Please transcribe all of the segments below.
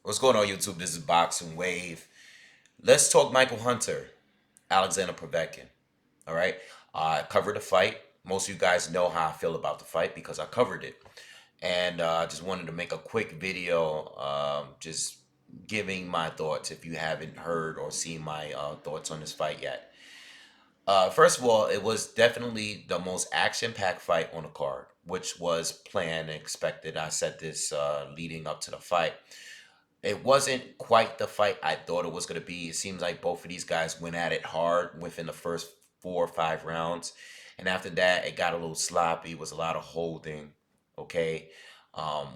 What's going on, YouTube? This is BoxingWave. Let's talk Michael Hunter, Alexander Povetkin. All right. I covered the fight. Most of you guys know how I feel about the fight because I covered it. And I just wanted to make a quick video just giving my thoughts if you haven't heard or seen my thoughts on this fight yet. First of all, it was definitely the most action packed fight on the card, which was planned and expected. I said this leading up to the fight. It wasn't quite the fight I thought it was going to be. It seems like both of these guys went at it hard within the first 4 or 5 rounds. And after that, it got a little sloppy. It was a lot of holding. Okay.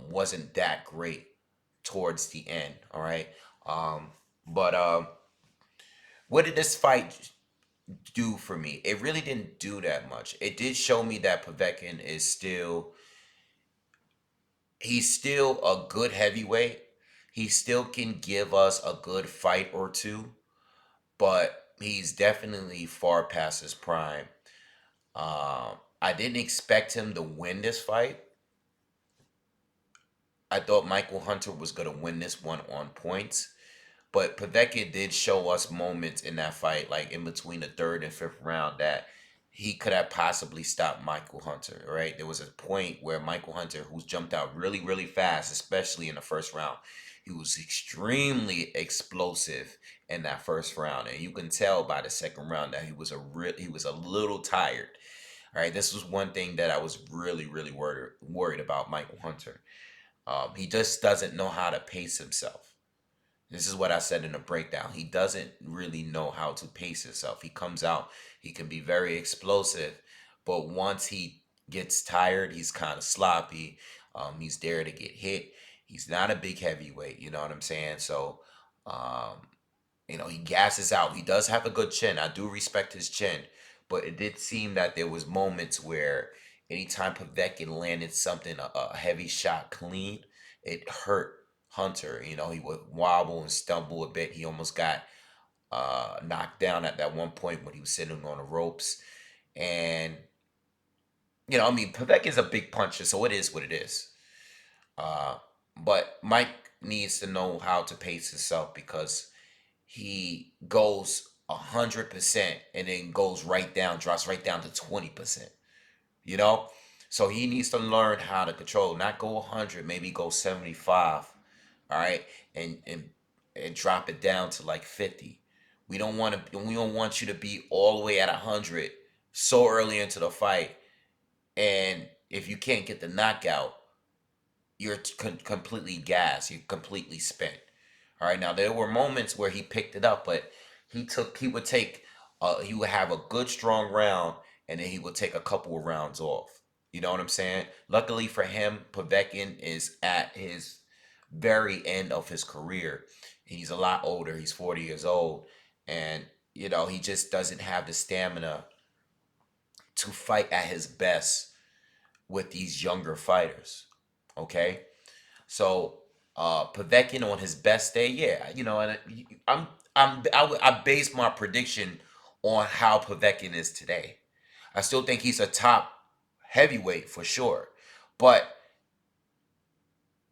Wasn't that great towards the end. All right. But what did this fight do for me? It really didn't do that much. It did show me that Povetkin is he's still a good heavyweight. He still can give us a good fight or two, but he's definitely far past his prime. I didn't expect him to win this fight. I thought Michael Hunter was going to win this one on points, but Povetkin did show us moments in that fight, like in between the third and fifth round, that he could have possibly stopped Michael Hunter, right? There was a point where Michael Hunter, who's jumped out really, really fast, especially in the first round, he was extremely explosive in that first round, and you can tell by the second round that he was a little tired. All right, this was one thing that I was really, really worried about Michael Hunter. He just doesn't know how to pace himself. This is what I said in the breakdown. He doesn't really know how to pace himself. He comes out, he can be very explosive, but once he gets tired, he's kind of sloppy. He's there to get hit. He's not a big heavyweight, you know what I'm saying? So, um, he gasses out. He does have a good chin. I do respect his chin, but it did seem that there was moments where anytime Povetkin landed something, a heavy shot clean, it hurt Hunter. He would wobble and stumble a bit. He almost got knocked down at that one point when he was sitting on the ropes. And Povetkin's a big puncher, so it is what it is. Uh, but Mike needs to know how to pace himself because he goes 100% and then goes right down, drops right down to 20%. You know, so he needs to learn how to control, not go 100, maybe go 75. All right, and drop it down to like 50. We don't want you to be all the way at 100 so early into the fight, and if you can't get the knockout, you're completely gassed, you're completely spent. All right, now there were moments where he picked it up, but he would have a good strong round, and then he would take a couple of rounds off. You know what I'm saying? Luckily for him, Povetkin is at his very end of his career. He's a lot older. He's 40 years old, and he just doesn't have the stamina to fight at his best with these younger fighters. Okay, so Povetkin on his best day, yeah, and I base my prediction on how Povetkin is today. I still think he's a top heavyweight for sure, but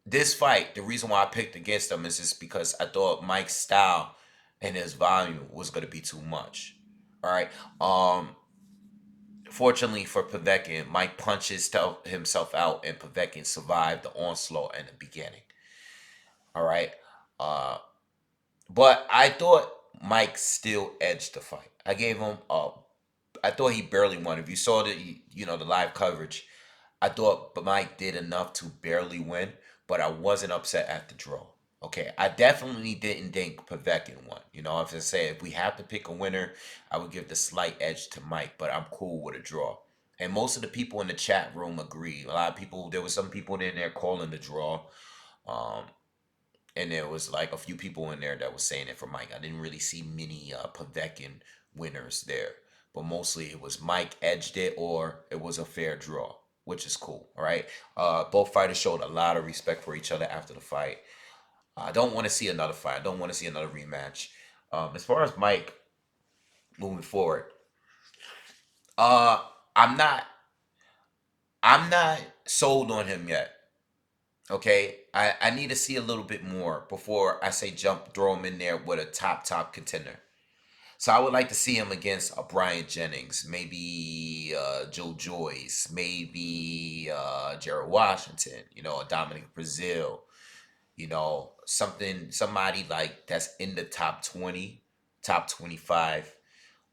this fight, the reason why I picked against him is just because I thought Mike's style and his volume was going to be too much. All right. Fortunately for Povetkin, Mike punches himself out, and Povetkin survived the onslaught in the beginning. All right. Uh, but I thought Mike still edged the fight. I gave him I thought he barely won. If you saw the live coverage, I thought Mike did enough to barely win, but I wasn't upset at the draw. Okay, I definitely didn't think Povetkin won. If I say if we have to pick a winner, I would give the slight edge to Mike, but I'm cool with a draw. And most of the people in the chat room agree. A lot of people, there was some people in there calling the draw. Um, and there was like a few people in there that was saying it for Mike. I didn't really see many Povetkin winners there, but mostly it was Mike edged it or it was a fair draw, which is cool. All right, both fighters showed a lot of respect for each other after the fight. I don't want to see another fight. I don't want to see another rematch. As far as Mike moving forward, uh, I'm not, I'm not sold on him yet. Okay, I need to see a little bit more before I say jump, throw him in there with a top contender. So I would like to see him against Brian Jennings, maybe Joe Joyce, maybe Jared Washington, a Dominic Brazil, somebody like that's in the top 20, top 25,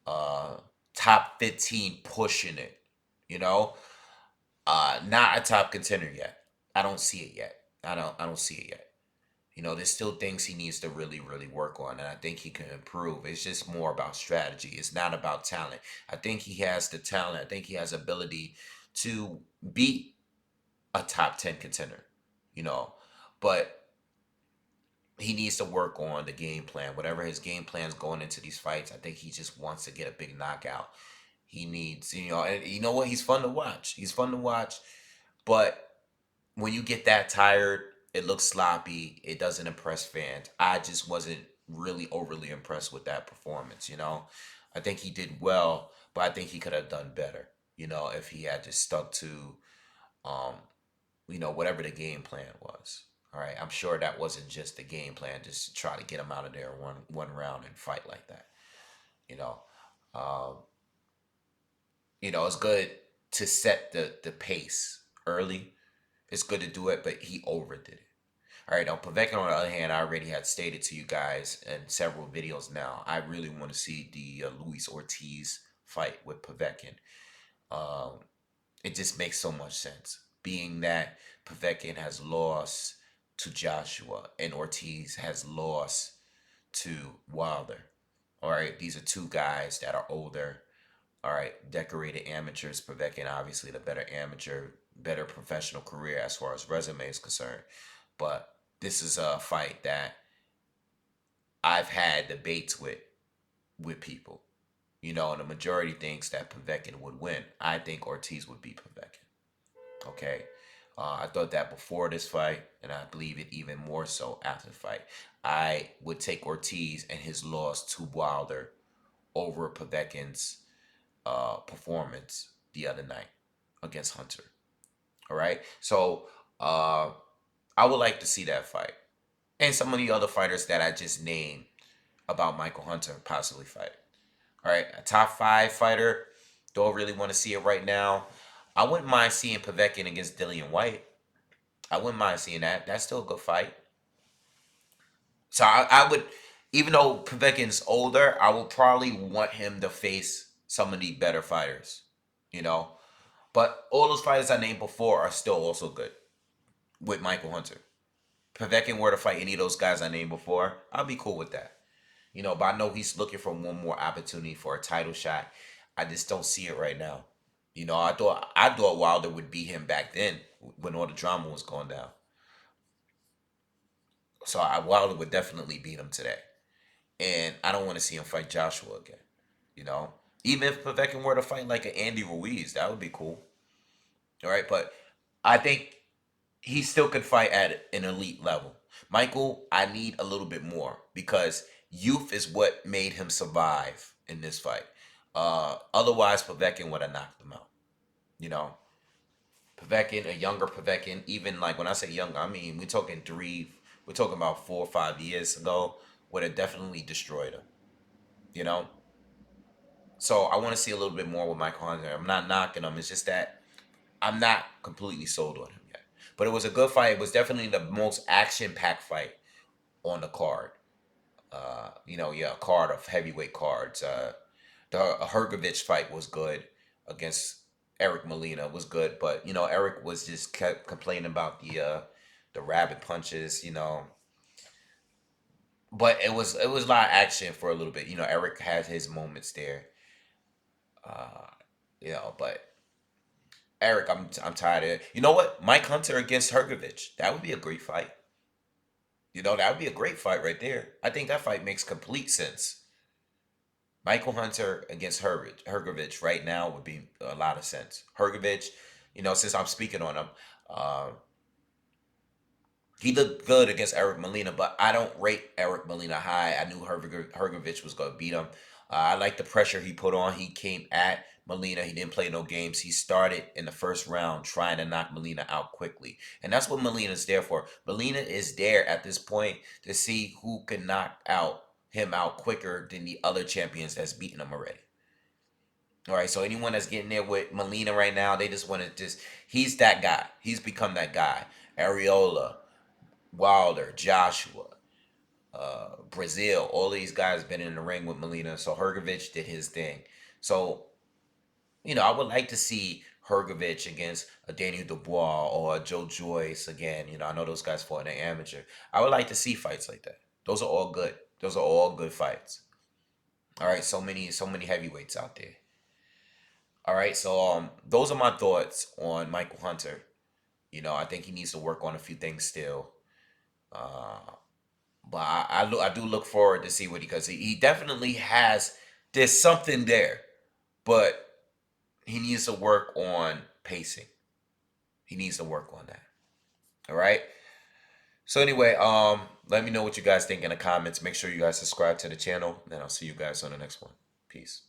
uh, top 15 pushing it, you know, not a top contender yet. I don't see it yet. I don't see it yet. There's still things he needs to really, really work on, and I think he can improve. It's just more about strategy. It's not about talent. I think he has the talent. I think he has ability to beat a top 10 contender, you know, but he needs to work on the game plan. Whatever his game plan is going into these fights, I think he just wants to get a big knockout. He needs, and you know what? He's fun to watch. He's fun to watch, but when you get that tired, it looks sloppy. It doesn't impress fans. I just wasn't really overly impressed with that performance. I think he did well, but I think he could have done better, if he had just stuck to, um, whatever the game plan was. All right. I'm sure that wasn't just the game plan, just to try to get him out of there one round and fight like that. You know, um, it's good to set the pace early. It's good to do it, but he overdid it. All right, now Povetkin, on the other hand, I already had stated to you guys in several videos now. I really want to see the Luis Ortiz fight with Povetkin. Um, it just makes so much sense, being that Povetkin has lost to Joshua and Ortiz has lost to Wilder. All right, these are two guys that are older. All right, decorated amateurs. Povetkin, obviously, the better amateur, better professional career as far as resume is concerned. But this is a fight that I've had debates with people. And the majority thinks that Povetkin would win. I think Ortiz would beat Povetkin. Okay. I thought that before this fight, and I believe it even more so after the fight. I would take Ortiz and his loss to Wilder over Povetkin's performance the other night against Hunter. All right. So I would like to see that fight. And some of the other fighters that I just named about Michael Hunter possibly fight. All right. A top 5 fighter. Don't really want to see it right now. I wouldn't mind seeing Povetkin against Dillian White. I wouldn't mind seeing that. That's still a good fight. So I would, even though Povetkin's older, I would probably want him to face some of the better fighters, you know. But all those fighters I named before are still also good with Michael Hunter. Povetkin were to fight any of those guys I named before, I'll be cool with that. But I know he's looking for one more opportunity for a title shot. I just don't see it right now. I thought Wilder would beat him back then when all the drama was going down. So Wilder would definitely beat him today. And I don't want to see him fight Joshua again. You know, even if Povetkin were to fight like an Andy Ruiz, that would be cool. All right, but I think he still could fight at an elite level. Michael, I need a little bit more because youth is what made him survive in this fight. Otherwise, Povetkin would have knocked him out. You know, Povetkin, a younger Povetkin, even like when I say younger, I mean we're talking about 4 or 5 years ago, would have definitely destroyed him. You know, so I want to see a little bit more with Michael Hunter. I'm not knocking him. It's just that I'm not completely sold on him yet. But it was a good fight. It was definitely the most action-packed fight on the card. Yeah, card of heavyweight cards. The Hrgovic fight was good against Eric Molina was good, but Eric was just kept complaining about the rabbit punches. But it was a lot of action for a little bit. Eric had his moments there. Uh, but Eric, I'm tired of it. You know what? Mike Hunter against Hrgovic. That would be a great fight. That would be a great fight right there. I think that fight makes complete sense. Michael Hunter against Hrgovic right now would be a lot of sense. Hrgovic, since I'm speaking on him, uh, he looked good against Eric Molina, but I don't rate Eric Molina high. I knew Hrgovic was going to beat him. I like the pressure he put on. He came at Molina. He didn't play no games. He started in the first round trying to knock Molina out quickly. And that's what Molina's there for. Molina is there at this point to see who can knock him out quicker than the other champions that's beaten him already. All right, so anyone that's getting there with Molina right now, they just want to he's that guy. He's become that guy. Areola, Wilder, Joshua, Brazil, all these guys been in the ring with Molina. So Hrgovic did his thing. So, I would like to see Hrgovic against a Daniel Dubois or a Joe Joyce again. I know those guys fought in the amateur. I would like to see fights like that. Those are all good. Those are all good fights. All right, so many heavyweights out there. All right, so those are my thoughts on Michael Hunter. I think he needs to work on a few things still. Uh, but I do look forward to see what because he definitely has. There's something there, but he needs to work on pacing. He needs to work on that. All right. So anyway, let me know what you guys think in the comments. Make sure you guys subscribe to the channel, and I'll see you guys on the next one. Peace.